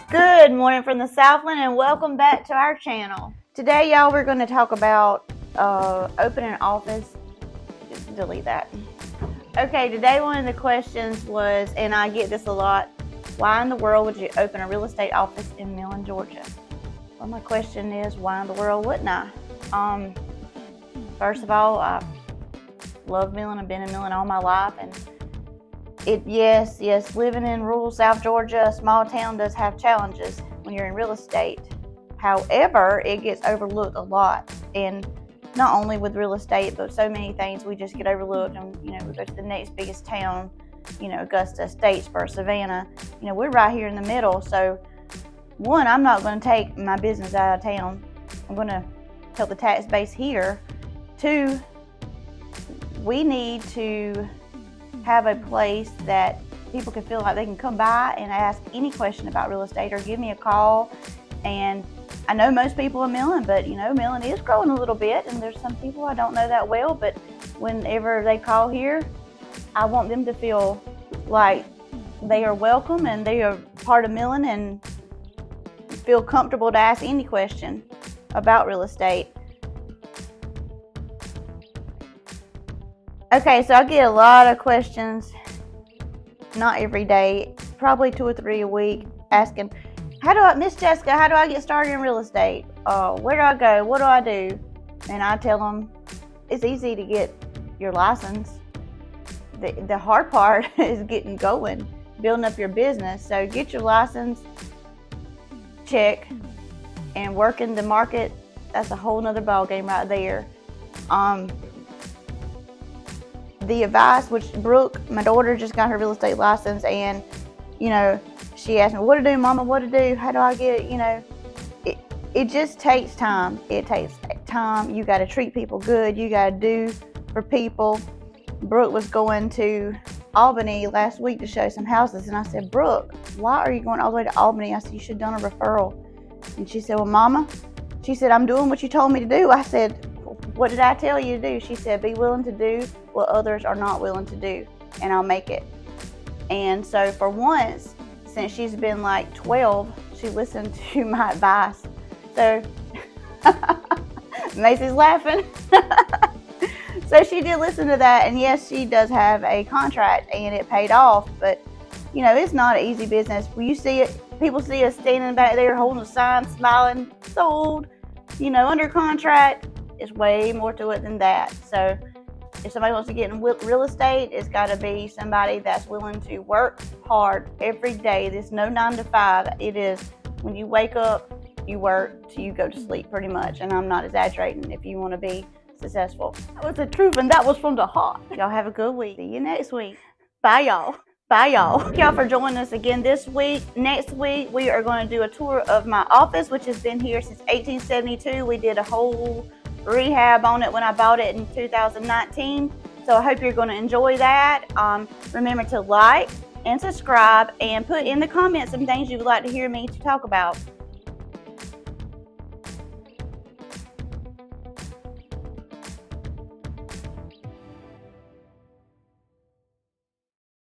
Good morning from the Southland and welcome back to our channel. Today, y'all, we're going to talk about opening an office. Just delete that. Okay, today one of the questions was, and I get this a lot, why in the world would you open a real estate office in Millen, Georgia? Well, my question is, why in the world wouldn't I? First of all, I love Millen. I've been in Millen all my life, and yes, living in rural South Georgia, a small town, does have challenges when you're in real estate. However, it gets overlooked a lot, and not only with real estate, but so many things we just get overlooked. And we go to the next biggest town, Augusta, Statesboro, Savannah. We're right here in the middle. So, one, I'm not going to take my business out of town. I'm going to help the tax base here. Two, we need to have a place that people can feel like they can come by and ask any question about real estate or give me a call. And I know most people in Millen, but Millen is growing a little bit, and there's some people I don't know that well, but whenever they call here, I want them to feel like they are welcome and they are part of Millen and feel comfortable to ask any question about real estate. Okay, so I get a lot of questions, not every day, probably 2 or 3 a week, asking, Miss Jessica, how do I get started in real estate? Where do I go? What do I do? And I tell them, it's easy to get your license. The hard part is getting going, building up your business. So get your license, check, and working the market. That's a whole nother ballgame right there. The advice, which Brooke, my daughter, just got her real estate license, and she asked me, what to do, Mama, what to do, how do I get it? It just takes time. It takes time. You got to treat people good. You got to do for people. Brooke was going to Albany last week to show some houses, and I said, Brooke, why are you going all the way to Albany? I said, you should have done a referral. And she said, well, Mama, she said, I'm doing what you told me to do. I said, what did I tell you to do? She said, be willing to do what others are not willing to do, and I'll make it. And so for once, since she's been like 12, she listened to my advice. So Macy's laughing. So she did listen to that, and yes, she does have a contract, and it paid off. But it's not an easy business. When you see it, people see us standing back there holding a sign, smiling, sold, under contract. It's way more to it than that. So if somebody wants to get in real estate, it's got to be somebody that's willing to work hard every day. There's no 9 to 5. It is when you wake up, you work till you go to sleep, pretty much. And I'm not exaggerating if you want to be successful. That was the truth, and that was from the heart. Y'all have a good week. See you next week. Bye, y'all. Bye, y'all. Thank y'all for joining us again this week. Next week, we are going to do a tour of my office, which has been here since 1872. We did a whole rehab on it when I bought it in 2019. So I hope you're going to enjoy that. Remember to like and subscribe and put in the comments some things you would like to hear me to talk about.